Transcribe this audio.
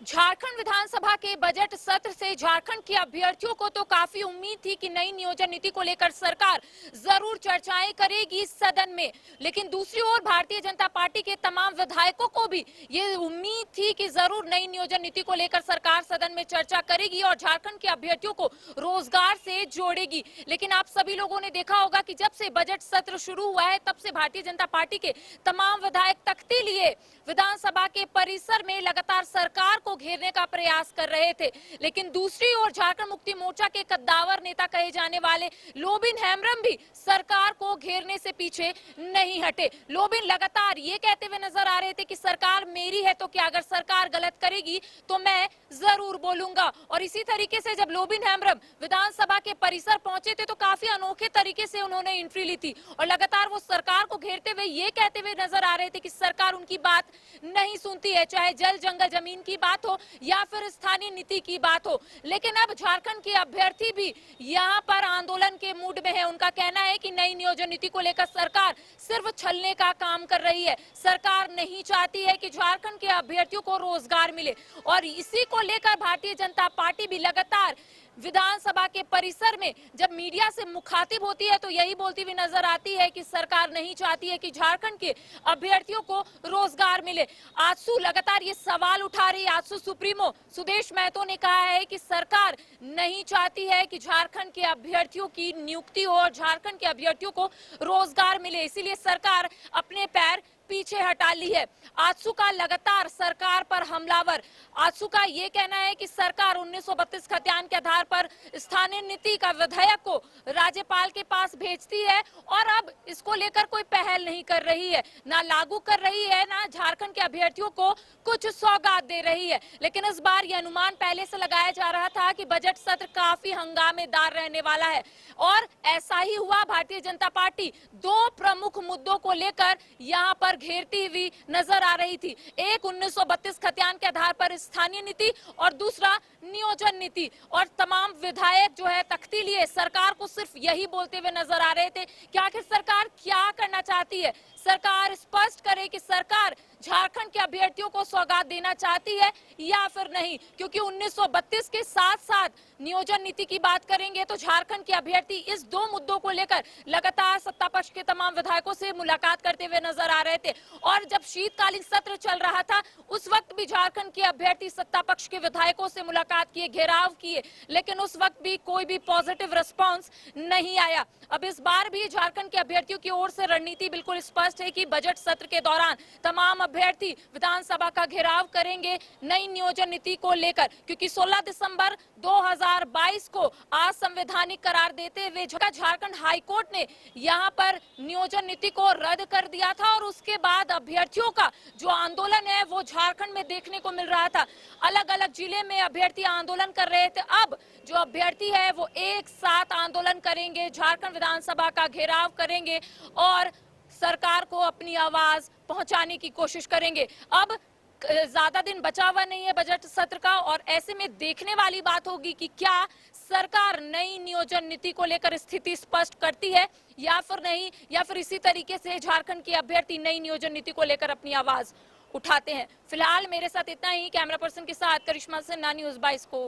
झारखंड विधानसभा के बजट सत्र से झारखंड के अभ्यर्थियों को तो काफी उम्मीद थी कि नई नियोजन नीति को लेकर सरकार जरूर चर्चाएं करेगी सदन में। लेकिन दूसरी ओर भारतीय जनता पार्टी के तमाम विधायकों को भी ये उम्मीद थी कि जरूर नई नियोजन नीति को लेकर सरकार सदन में चर्चा करेगी और झारखंड के अभ्यर्थियों को रोजगार से जोड़ेगी। लेकिन आप सभी लोगों ने देखा होगा कि जब से बजट सत्र शुरू हुआ है तब से भारतीय जनता पार्टी के तमाम विधायक तख्ती लिए विधानसभा के परिसर में लगातार सरकार को घेरने का प्रयास कर रहे थे। लेकिन दूसरी ओर झारखंड मुक्ति मोर्चा के कद्दावर नेता कहे जाने वाले लोबिन हेम्ब्रम भी सरकार को घेरने से पीछे नहीं हटे। लोबिन लगातार ये कहते हुए नजर आ रहे थे कि सरकार मेरी है तो क्या, अगर सरकार गलत करेगी तो मैं जरूर बोलूंगा। और इसी तरीके से जब लोबिन हेम्ब्रम विधानसभा के परिसर पहुंचे थे तो काफी अनोखे तरीके से उन्होंने एंट्री ली थी और लगातार वो सरकार को घेरते हुए ये कहते हुए नजर आ रहे थे कि सरकार उनकी बात नहीं सुनती है, चाहे जल जंगल जमीन की बात हो या फिर स्थानीय नीति की बात हो। लेकिन अब झारखंड के अभ्यर्थी भी यहाँ पर आंदोलन के मूड में है। उनका कहना है कि नई नियोजन नीति को लेकर सरकार सिर्फ छलने का काम कर रही है। सरकार नहीं चाहती है कि झारखंड के अभ्यर्थियों को रोजगार मिले और इसी को लेकर भारतीय जनता पार्टी भी लगातार विधानसभा के परिसर में जब मीडिया से मुखातिब होती है तो यही बोलती हुई नजर आती है कि सरकार नहीं चाहती है कि झारखंड के अभ्यर्थियों को रोजगार मिले। आजसू लगातार ये सवाल उठा रही है। आजसू सुप्रीमो सुदेश महतो ने कहा है कि सरकार नहीं चाहती है कि झारखंड के अभ्यर्थियों की नियुक्ति हो और झारखंड के अभ्यर्थियों को रोजगार मिले, इसीलिए सरकार अपने पैर पीछे हटा ली है। आजसू का लगातार सरकार पर हमलावर। आजसू का ये कहना है कि सरकार 1932 खतियान के आधार पर स्थानीय नीति का विधेयक को राज्यपाल के पास भेजती है और अब इसको लेकर कोई पहल नहीं कर रही है, ना लागू कर रही है, ना झारखंड के अभ्यर्थियों को कुछ सौगात दे रही है। लेकिन इस बार यह अनुमान पहले से लगाया जा रहा था कि बजट सत्र काफी हंगामेदार रहने वाला है और ऐसा ही हुआ। भारतीय जनता पार्टी दो प्रमुख मुद्दों को लेकर यहाँ पर घेरती हुई नजर आ रही थी। एक 1932 खतियान के आधार पर स्थानीय नीति और दूसरा नियोजन नीति। और तमाम विधायक जो है तख्ती लिए सरकार को सिर्फ यही बोलते हुए नजर आ रहे थे कि आखिर सरकार क्या करना चाहती है। सरकार स्पष्ट करे कि सरकार झारखंड के अभ्यर्थियों को सौगात देना चाहती है या फिर नहीं, क्योंकि 1932 के साथ साथ नियोजन नीति की बात करेंगे तो झारखंड के अभ्यर्थी इस दो मुद्दों को लेकर लगातार सत्ता पक्ष के तमाम विधायकों से मुलाकात करते हुए नजर आ रहे थे। और जब शीतकालीन सत्र चल रहा था उस वक्त भी झारखंड के अभ्यर्थी सत्ता पक्ष के विधायकों से मुलाकात किए, घेराव किए, लेकिन उस वक्त भी कोई भी पॉजिटिव रिस्पॉन्स नहीं आया। अब इस बार भी झारखंड के अभ्यर्थियों की ओर से रणनीति बिल्कुल स्पष्ट है कि बजट सत्र के दौरान तमाम अभ्यर्थी विधानसभा का घेराव करेंगे नई नियोजन नीति को लेकर, क्योंकि 16 दिसंबर 2022 को असंवैधानिक करार देते हुए झारखंड हाईकोर्ट ने यहां पर नियोजन नीति को रद्द कर दिया था और उसके बाद अभ्यर्थियों का जो आंदोलन है वो झारखंड में देखने को मिल रहा था। अलग अलग जिले में अभ्यर्थी आंदोलन कर रहे थे। अब जो अभ्यर्थी है वो एक साथ आंदोलन करेंगे, झारखंड विधानसभा का घेराव करेंगे और सरकार को अपनी आवाज पहुंचाने की कोशिश करेंगे। अब ज्यादा दिन बचा हुआ नहीं है बजट सत्र का और ऐसे में देखने वाली बात होगी कि क्या सरकार नई नियोजन नीति को लेकर स्थिति स्पष्ट करती है या फिर नहीं, या फिर इसी तरीके से झारखंड के अभ्यर्थी नई नियोजन नीति को लेकर अपनी आवाज उठाते हैं। फिलहाल मेरे साथ इतना ही। कैमरा पर्सन के साथ करिश्मा सिन्हा, न्यूज़ 22 को।